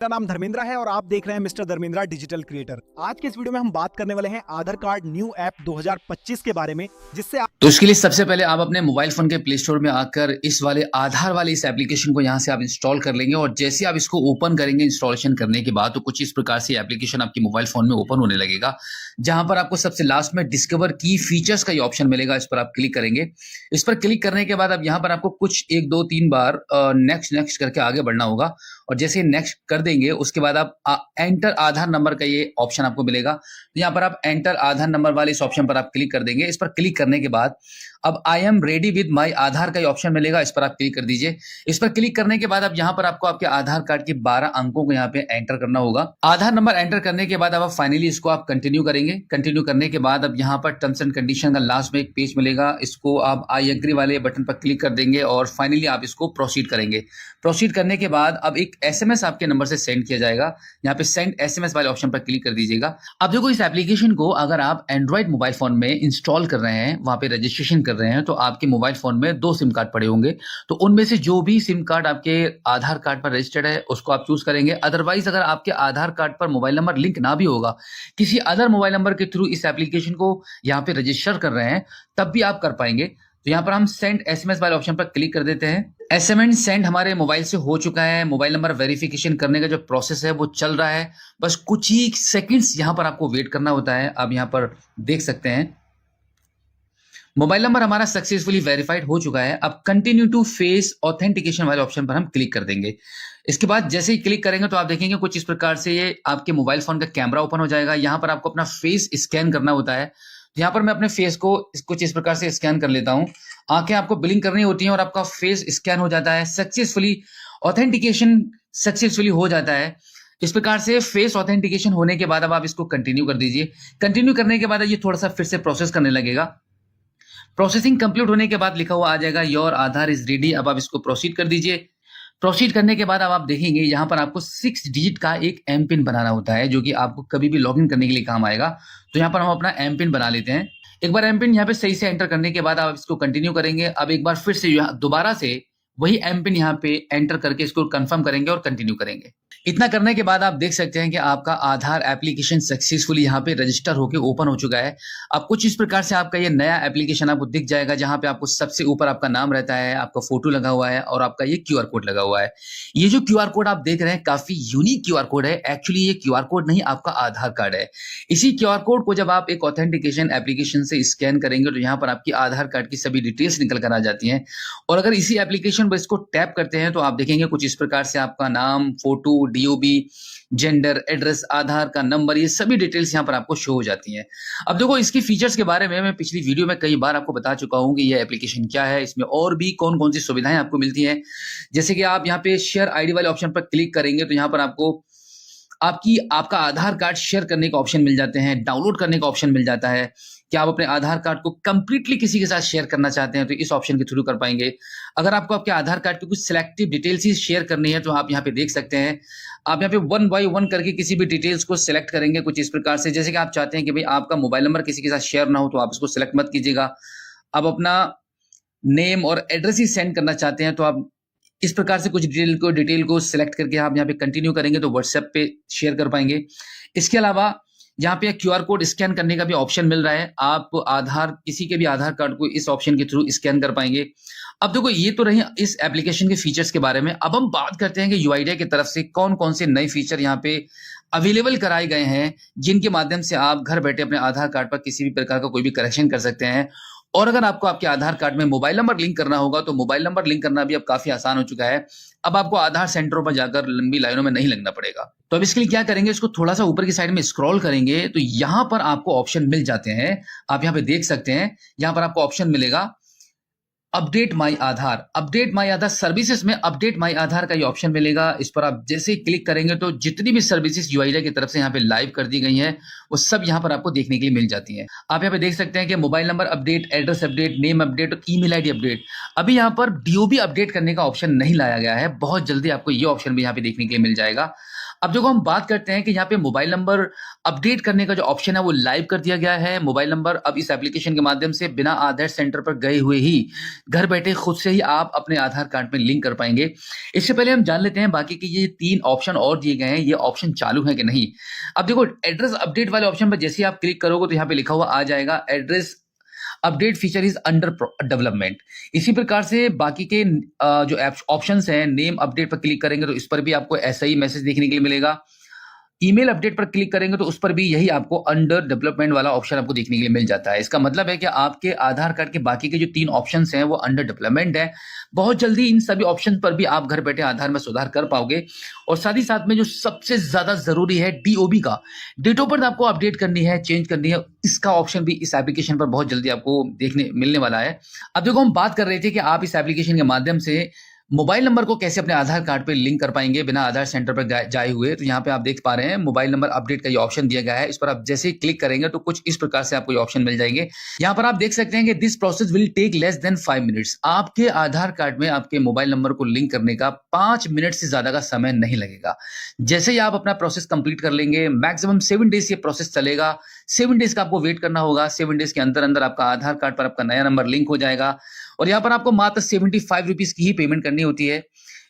मेरा नाम धर्मेंद्र है और आप देख रहे हैं मिस्टर धर्मेंद्र डिजिटल क्रिएटर। आज के इस वीडियो में हम बात करने वाले हैं आधार कार्ड न्यू ऐप 2025 के बारे में, जिससे आप तो उसके लिए सबसे पहले आप अपने मोबाइल फोन के प्ले स्टोर में आकर इस वाले आधार वाले इस एप्लीकेशन को यहाँ से आप इंस्टॉल कर लेंगे। और जैसे आप इसको ओपन करेंगे इंस्टॉलेशन करने के बाद, तो कुछ इस प्रकार से एप्लीकेशन आपके मोबाइल फोन में ओपन होने लगेगा, जहां पर आपको सबसे लास्ट में डिस्कवर की फीचर्स का ये ऑप्शन मिलेगा। इस पर आप क्लिक करेंगे। इस पर क्लिक करने के बाद अब यहाँ पर आपको कुछ 1 2 3 बार नेक्स्ट नेक्स्ट करके आगे बढ़ना होगा। और जैसे नेक्स्ट कर देंगे उसके बाद आप एंटर आधार नंबर का ये ऑप्शन आपको मिलेगा। तो यहाँ पर आप एंटर आधार नंबर वाले इस ऑप्शन पर आप क्लिक कर देंगे। इस पर क्लिक करने के बाद अब I am ready with my Aadhaar का ये ऑप्शन मिलेगा। इस पर आप क्लिक कर दीजिए। इस पर क्लिक करने के बाद अब यहाँ पर आपको आपके आधार कार्ड के 12 अंकों को यहाँ पे एंटर करना होगा। आधार नंबर एंटर करने के बाद अब आप फाइनली इसको आप कंटिन्यू करेंगे। कंटिन्यू करने के बाद अब यहाँ पर टर्म्स एंड कंडीशन का लास्ट में एक पेज मिलेगा। इसको आप आई एग्री वाले बटन पर क्लिक कर देंगे और फाइनली आप इसको प्रोसीड करेंगे। प्रोसीड करने के बाद अब एक एसएमएस आपके नंबर से सेंड किया जाएगा। यहाँ पे सेंड एसएमएस वाले ऑप्शन पर क्लिक कर दीजिएगा। अब देखो, इस एप्लीकेशन को अगर आप एंड्रॉइड मोबाइल फोन में इंस्टॉल कर रहे हैं, वहां पे रजिस्ट्रेशन कर रहे हैं, तो आपके मोबाइल फोन में 2 सिम कार्ड पड़े होंगे। तो उनमें से जो भी सिम कार्ड आपके आधार कार्ड पर रजिस्टर्ड है उसको आप चूज करेंगे। अदरवाइज अगर आपके आधार कार्ड पर मोबाइल नंबर लिंक ना भी होगा, किसी अदर मोबाइल नंबर के थ्रू इस एप्लीकेशन को यहाँ पे रजिस्टर कर रहे हैं, तब भी आप कर पाएंगे। तो यहाँ पर हम सेंड एसएमएस वाले ऑप्शन पर क्लिक कर देते हैं। एसएमएस सेंड हमारे मोबाइल से हो चुका है। मोबाइल नंबर वेरिफिकेशन करने का जो प्रोसेस है वो चल रहा है। बस कुछ ही सेकंड्स यहाँ पर आपको वेट करना होता है। आप यहाँ पर देख सकते हैं मोबाइल नंबर हमारा सक्सेसफुली वेरीफाइड हो चुका है। अब कंटिन्यू टू फेस ऑथेंटिकेशन वाले ऑप्शन पर हम क्लिक कर देंगे। इसके बाद जैसे ही क्लिक करेंगे तो आप देखेंगे कुछ इस प्रकार से ये आपके मोबाइल फोन का कैमरा ओपन हो जाएगा। यहाँ पर आपको अपना फेस स्कैन करना होता है। यहाँ पर मैं अपने फेस को कुछ इस प्रकार से स्कैन कर लेता हूँ। आंखें आपको ब्लिंक करनी होती हैं और आपका फेस स्कैन हो जाता है। सक्सेसफुली ऑथेंटिकेशन सक्सेसफुली हो जाता है। इस प्रकार से फेस ऑथेंटिकेशन होने के बाद अब आप इसको कंटिन्यू कर दीजिए। कंटिन्यू करने के बाद ये थोड़ा सा फिर से प्रोसेस करने लगेगा। प्रोसेसिंग कंप्लीट होने के बाद लिखा हुआ आ जाएगा योर आधार इज रेडी। अब आप इसको प्रोसीड कर दीजिए। प्रोसीड करने के बाद अब आप देखेंगे यहाँ पर आपको 6 डिजिट का एक एम पिन बनाना होता है, जो कि आपको कभी भी लॉगिन करने के लिए काम आएगा। तो यहाँ पर हम अपना एम पिन बना लेते हैं। एक बार एम पिन यहाँ पे सही से एंटर करने के बाद आप इसको कंटिन्यू करेंगे। अब एक बार फिर से दोबारा से वही एम पिन यहाँ पे एंटर करके इसको कंफर्म करेंगे और कंटिन्यू करेंगे। इतना करने के बाद आप देख सकते हैं कि आपका आधार एप्लीकेशन सक्सेसफुली यहाँ पे रजिस्टर होकर ओपन हो चुका है। अब कुछ इस प्रकार से आपका ये नया एप्लीकेशन आपको दिख जाएगा, जहां पे आपको सबसे ऊपर आपका नाम रहता है, आपका फोटो लगा हुआ है और आपका ये क्यूआर कोड लगा हुआ है। ये जो क्यूआर कोड आप देख रहे हैं काफी यूनिक क्यूआर कोड है। एक्चुअली ये क्यूआर कोड नहीं, आपका आधार कार्ड है। इसी क्यूआर कोड को जब आप एक ऑथेंटिकेशन एप्लीकेशन से स्कैन करेंगे तो यहाँ पर आपकी आधार कार्ड की सभी डिटेल्स निकल कर आ जाती हैं। और अगर इसी एप्लीकेशन पर इसको टैप करते हैं तो आप देखेंगे कुछ इस प्रकार से आपका नाम, फोटो, डीओबी, जेंडर, एड्रेस, आधार का नंबर, ये सभी डिटेल्स यहाँ पर आपको शो हो जाती हैं। अब देखो, इसकी फीचर्स के बारे में मैं पिछली वीडियो में कई बार आपको बता चुका हूं कि ये एप्लीकेशन क्या है, इसमें और भी कौन कौन सी सुविधाएं आपको मिलती हैं। जैसे कि आप यहाँ पे शेयर आईडी वाले ऑप्शन पर क्लिक करेंगे तो यहाँ पर आपको आपका आधार कार्ड शेयर करने का ऑप्शन मिल जाते हैं, डाउनलोड करने का ऑप्शन मिल जाता है। कि आप अपने आधार कार्ड को कंप्लीटली किसी के साथ शेयर करना चाहते हैं तो इस ऑप्शन के थ्रू कर पाएंगे। अगर आपको आपके आधार कार्ड की कुछ सिलेक्टिव डिटेल्स ही शेयर करनी है तो आप यहाँ पे देख सकते हैं। आप यहाँ पे 1 बाय 1 करके किसी भी डिटेल्स को सिलेक्ट करेंगे कुछ इस प्रकार से। जैसे कि आप चाहते हैं कि भाई आपका मोबाइल नंबर किसी के साथ शेयर ना हो तो आप इसको सिलेक्ट मत कीजिएगा। आप अपना नेम और एड्रेस ही सेंड करना चाहते हैं तो आप इस प्रकार से कुछ डिटेल को सिलेक्ट करके आप यहाँ पे कंटिन्यू करेंगे तो व्हाट्सएप पे शेयर कर पाएंगे। इसके अलावा यहाँ पे क्यूआर कोड स्कैन करने का भी ऑप्शन मिल रहा है। आप किसी के भी आधार कार्ड को इस ऑप्शन के थ्रू स्कैन कर पाएंगे। अब देखो, ये तो रही इस एप्लीकेशन के फीचर्स के बारे में। अब हम बात करते हैं कि यूआईडीआई की तरफ से कौन कौन से नए फीचर यहाँ पे अवेलेबल कराए गए हैं, जिनके माध्यम से आप घर बैठे अपने आधार कार्ड पर किसी भी प्रकार का कोई भी करेक्शन कर सकते हैं। और अगर आपको आपके आधार कार्ड में मोबाइल नंबर लिंक करना होगा तो मोबाइल नंबर लिंक करना भी अब काफी आसान हो चुका है। अब आपको आधार सेंटरों पर जाकर लंबी लाइनों में नहीं लगना पड़ेगा। तो अब इसके लिए क्या करेंगे, इसको थोड़ा सा ऊपर की साइड में स्क्रॉल करेंगे तो यहां पर आपको ऑप्शन मिल जाते हैं। आप यहाँ पे देख सकते हैं, यहां पर आपको ऑप्शन मिलेगा update my Aadhaar. Update my Aadhaar services में अपडेट माई आधार का ये ऑप्शन मिलेगा। इस पर आप जैसे ही क्लिक करेंगे तो जितनी भी सर्विसेज यूआईडीआई की तरफ से यहाँ पे लाइव कर दी गई हैं वो सब यहाँ पर आपको देखने के लिए मिल जाती हैं। आप यहाँ पे देख सकते हैं कि mobile number update, address update, name update और ईमेल आईडी अपडेट। अभी यहाँ पर डीओबी अपडेट करने का ऑप्शन नहीं लाया गया है। बहुत जल्दी आपको ये ऑप्शन भी यहाँ पे देखने के लिए मिल जाएगा। अब देखो हम बात करते हैं कि यहाँ पे मोबाइल नंबर अपडेट करने का जो ऑप्शन है वो लाइव कर दिया गया है। मोबाइल नंबर अब इस एप्लीकेशन के माध्यम से बिना आधार सेंटर पर गए हुए ही घर बैठे खुद से ही आप अपने आधार कार्ड में लिंक कर पाएंगे। इससे पहले हम जान लेते हैं बाकी के ये 3 ऑप्शन और दिए गए हैं, ये ऑप्शन चालू है कि नहीं। अब देखो एड्रेस अपडेट वाले ऑप्शन पर जैसे ही आप क्लिक करोगे तो यहाँ पे लिखा हुआ आ जाएगा address update feature is under development. इसी प्रकार से बाकी के जो ऑप्शंस हैं, नेम अपडेट पर क्लिक करेंगे तो इस पर भी आपको ऐसा ही मैसेज देखने के लिए मिलेगा। ईमेल अपडेट पर क्लिक करेंगे तो उस पर भी यही आपको अंडर डेवलपमेंट वाला ऑप्शन आपको देखने के लिए मिल जाता है। इसका मतलब है कि आपके आधार कार्ड के बाकी के जो 3 ऑप्शंस हैं वो अंडर डेवलपमेंट है। बहुत जल्दी इन सभी ऑप्शन पर भी आप घर बैठे आधार में सुधार कर पाओगे। और साथ ही साथ में जो सबसे ज्यादा जरूरी है डीओबी का, डेट ऑफ बर्थ आपको अपडेट करनी है, चेंज करनी है, इसका ऑप्शन भी इस एप्लीकेशन पर बहुत जल्दी आपको देखने मिलने वाला है। अब देखो हम बात कर रहे थे कि आप इस एप्लीकेशन के माध्यम से मोबाइल नंबर को कैसे अपने आधार कार्ड पे लिंक कर पाएंगे बिना आधार सेंटर पर जाए हुए। तो यहाँ पे आप देख पा रहे हैं मोबाइल नंबर अपडेट का ये ऑप्शन दिया गया है। इस पर आप जैसे ही क्लिक करेंगे तो कुछ इस प्रकार से आपको ये ऑप्शन मिल जाएंगे। यहाँ पर आप देख सकते हैं कि this process will take less than 5 minutes. आपके आधार कार्ड में आपके मोबाइल नंबर को लिंक करने का 5 मिनट से ज्यादा का समय नहीं लगेगा। जैसे ही आप अपना प्रोसेस कंप्लीट कर लेंगे, मैक्सिमम 7 डेज ये प्रोसेस चलेगा। 7 डेज का आपको वेट करना होगा। 7 डेज के अंदर अंदर आपका आधार कार्ड पर आपका नया नंबर लिंक हो जाएगा। और यहाँ पर आपको मात्र 75 रुपीज की ही पेमेंट करनी होती है।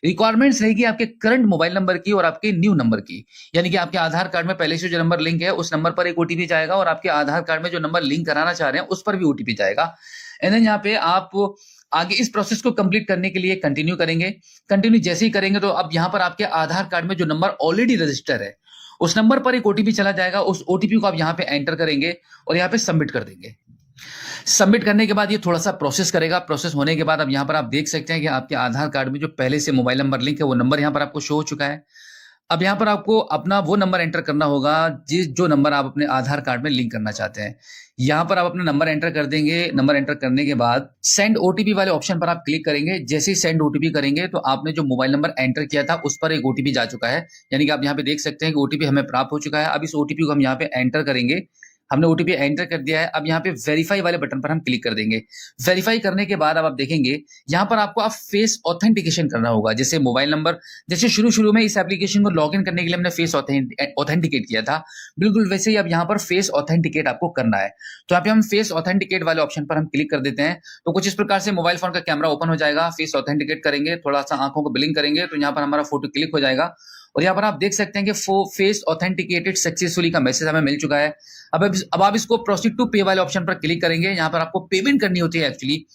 रिक्वायरमेंट्स रहेगी आपके करंट मोबाइल नंबर की और आपके न्यू नंबर की, यानी कि आपके आधार कार्ड में पहले से जो नंबर लिंक है उस नंबर पर एक ओटीपी जाएगा और आपके आधार कार्ड में जो नंबर लिंक कराना चाह रहे हैं उस पर भी ओटीपी जाएगा। एंड देन यहाँ पे आप आगे इस प्रोसेस को कंप्लीट करने के लिए कंटिन्यू करेंगे। कंटिन्यू जैसे ही करेंगे तो अब यहाँ पर आपके आधार कार्ड में जो नंबर ऑलरेडी रजिस्टर है उस नंबर पर एक ओटीपी चला जाएगा। उस ओटीपी को आप यहाँ पे एंटर करेंगे और यहाँ पे सबमिट कर देंगे। सबमिट करने के बाद ये थोड़ा सा प्रोसेस करेगा। प्रोसेस होने के बाद अब यहाँ पर आप देख सकते हैं कि आपके आधार कार्ड में जो पहले से मोबाइल नंबर लिंक है वो नंबर यहाँ पर आपको शो हो चुका है। अब यहाँ पर आपको अपना वो नंबर एंटर करना होगा जो नंबर आप अपने आधार कार्ड में लिंक करना चाहते हैं। यहाँ पर आप अपना नंबर एंटर कर देंगे। नंबर एंटर करने के बाद सेंड ओटीपी वाले ऑप्शन पर आप क्लिक करेंगे। जैसे ही सेंड ओटीपी करेंगे तो आपने जो मोबाइल नंबर एंटर किया था उस पर एक ओटीपी जा चुका है, यानी कि आप यहाँ पे देख सकते हैं कि ओटीपी हमें प्राप्त हो चुका है। अब इस ओटीपी को हम यहाँ पे एंटर करेंगे। हमने ओटीपी एंटर कर दिया है। अब यहाँ पे वेरीफाई वाले बटन पर हम क्लिक कर देंगे। वेरीफाई करने के बाद अब आप देखेंगे यहाँ पर आपको आप फेस ऑथेंटिकेशन करना होगा। जैसे मोबाइल नंबर, जैसे शुरू में इस एप्लीकेशन को लॉगिन करने के लिए हमने फेस ऑथेंटिकेट किया था, बिल्कुल वैसे ही अब यहाँ पर फेस ऑथेंटिकेट आपको करना है। तो यहाँ पे हम फेस ऑथेंटिकेट वाले ऑप्शन पर हम क्लिक कर देते हैं। तो कुछ इस प्रकार से मोबाइल फोन का कैमरा ओपन हो जाएगा। फेस ऑथेंटिकेट करेंगे, थोड़ा सा आंखों को ब्लिंक करेंगे तो यहाँ पर हमारा फोटो क्लिक हो जाएगा। और यहाँ पर आप देख सकते हैं कि फेस ऑथेंटिकेटेड सक्सेसफुली का मैसेज हमें मिल चुका है। अब आप इसको प्रोसीड टू पे वाले ऑप्शन पर क्लिक करेंगे। यहाँ पर आपको पेमेंट करनी होती है एक्चुअली।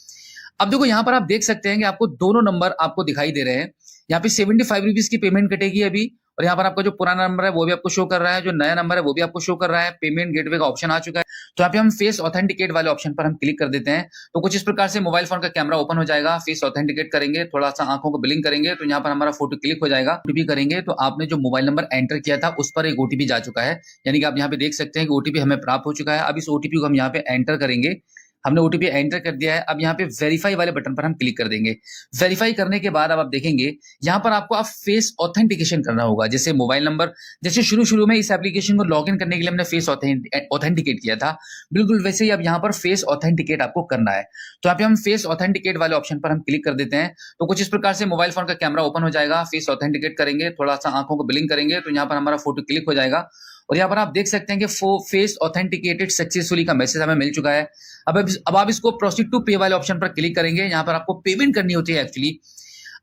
अब देखो यहाँ पर आप देख सकते हैं कि आपको दोनों नंबर आपको दिखाई दे रहे हैं। यहाँ पे 75 रुपीज की पेमेंट कटेगी अभी। और यहाँ पर आपका जो पुराना नंबर है वो भी आपको शो कर रहा है, जो नया नंबर है वो भी आपको शो कर रहा है। पेमेंट गेटवे का ऑप्शन आ चुका है। तो यहाँ पे हम फेस ऑथेंटिकेट वाले ऑप्शन पर हम क्लिक कर देते हैं। तो कुछ इस प्रकार से मोबाइल फोन का कैमरा ओपन हो जाएगा। फेस ऑथेंटिकेट करेंगे, थोड़ा सा आंखों को ब्लिंक करेंगे तो यहाँ पर हमारा फोटो क्लिक हो जाएगा। ओटीपी करेंगे तो आपने जो मोबाइल नंबर एंटर किया था उस पर एक ओटीपी जा चुका है, यानी कि आप यहाँ पे देख सकते हैं कि ओटीपी हमें प्राप्त हो चुका है। अब इस ओटीपी को हम यहाँ पे एंटर करेंगे। हमने ओटीपी एंटर कर दिया है। अब यहाँ पे वेरीफाई वाले बटन पर हम क्लिक कर देंगे। वेरीफाई करने के बाद अब आप देखेंगे यहाँ पर आपको आप फेस ऑथेंटिकेशन करना होगा। जैसे मोबाइल नंबर, जैसे शुरू में इस एप्लीकेशन को लॉगिन करने के लिए हमने फेस ऑथेंटिकेट किया था, बिल्कुल वैसे ही अब यहाँ पर फेस ऑथेंटिकेट आपको करना है। तो यहाँ पे हम फेस ऑथेंटिकेट वाले ऑप्शन पर हम क्लिक कर देते हैं। तो कुछ इस प्रकार से मोबाइल फोन का कैमरा ओपन हो जाएगा। फेस ऑथेंटिकेट करेंगे, थोड़ा सा आंखों को ब्लिंक करेंगे तो यहाँ पर हमारा फोटो क्लिक हो जाएगा। और यहाँ पर आप देख सकते हैं कि फेस ऑथेंटिकेटेड सक्सेसफुली का मैसेज हमें मिल चुका है। अब आप इसको प्रोसीड टू पे वाले ऑप्शन पर क्लिक करेंगे। यहाँ पर आपको पेमेंट करनी होती है एक्चुअली।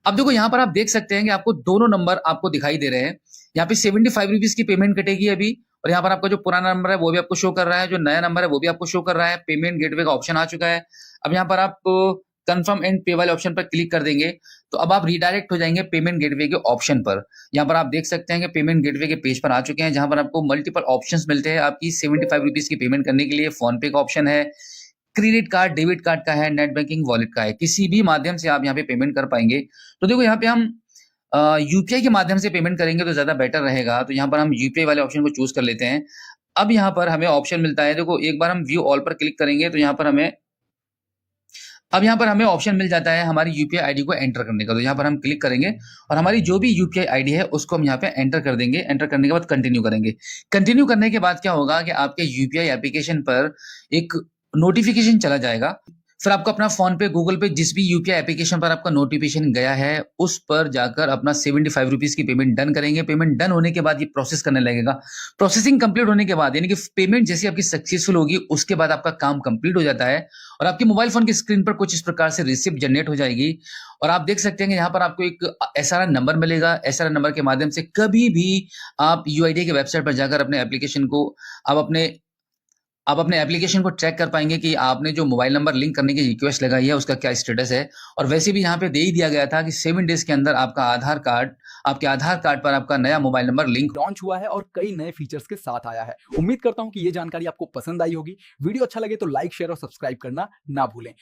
अब देखो यहाँ पर आप देख सकते हैं कि आपको दोनों नंबर आपको दिखाई दे रहे हैं। यहाँ पे 75 रुपीज की पेमेंट कटेगी अभी। और यहाँ पर आपका जो पुराना नंबर है वो भी आपको शो कर रहा है, जो नया नंबर है वो भी आपको शो कर रहा है। पेमेंट गेटवे का ऑप्शन आ चुका है। अब यहाँ पर आप कंफर्म एंड पे वाले ऑप्शन पर क्लिक कर देंगे तो अब आप रिडायरेक्ट हो जाएंगे पेमेंट गेटवे के ऑप्शन पर। यहाँ पर आप देख सकते हैं कि पेमेंट गेटवे के पेज पर आ चुके हैं, जहां पर आपको मल्टीपल ऑप्शंस मिलते हैं आपकी 75 रुपीज की पेमेंट करने के लिए। फोन पे का ऑप्शन है, क्रेडिट कार्ड, डेबिट कार्ड का है, नेट बैंकिंग, वॉलेट का है, किसी भी माध्यम से आप यहाँ पे पेमेंट कर पाएंगे। तो देखो यहाँ पे हम यूपीआई के माध्यम से पेमेंट करेंगे तो ज्यादा बेटर रहेगा। तो यहाँ पर हम यूपीआई वाले ऑप्शन को चूज कर लेते हैं। अब यहाँ पर हमें ऑप्शन मिलता है, देखो एक बार हम व्यू ऑल पर क्लिक करेंगे तो यहाँ पर हमें ऑप्शन मिल जाता है हमारी यूपीआई आईडी को एंटर करने का। तो यहाँ पर हम क्लिक करेंगे और हमारी जो भी यूपीआई आईडी है उसको हम यहाँ पे एंटर कर देंगे। एंटर करने के बाद कंटिन्यू करेंगे। कंटिन्यू करने के बाद क्या होगा कि आपके यूपीआई एप्लीकेशन पर एक नोटिफिकेशन चला जाएगा। फिर आपको अपना फोन पे गूगल पे जिस भी यूपीआई एप्लीकेशन पर आपका नोटिफिकेशन गया है उस पर जाकर अपना 75 रुपीज की पेमेंट डन करेंगे। पेमेंट डन होने के बाद ये प्रोसेस करने लगेगा। प्रोसेसिंग कंप्लीट होने के बाद यानी कि पेमेंट जैसी आपकी सक्सेसफुल होगी उसके बाद आपका काम कंप्लीट हो जाता है और आपके मोबाइल फोन की स्क्रीन पर कुछ इस प्रकार से रिसिप्ट जनरेट हो जाएगी और आप देख सकते हैं कि यहाँ पर आपको एक एसआरएन नंबर मिलेगा। एसआरएन नंबर के माध्यम से कभी भी आप यूआईडी के वेबसाइट पर जाकर अपने एप्लीकेशन को आप अपने एप्लीकेशन को चेक कर पाएंगे कि आपने जो मोबाइल नंबर लिंक करने की रिक्वेस्ट लगाई है उसका क्या स्टेटस है। और वैसे भी यहाँ पे दे ही दिया गया था कि 7 डेज के अंदर आपके आधार कार्ड पर आपका नया मोबाइल नंबर लिंक लॉन्च हुआ है और कई नए फीचर्स के साथ आया है। उम्मीद करता हूं कि ये जानकारी आपको पसंद आई होगी। वीडियो अच्छा लगे तो लाइक, शेयर और सब्सक्राइब करना ना भूलें।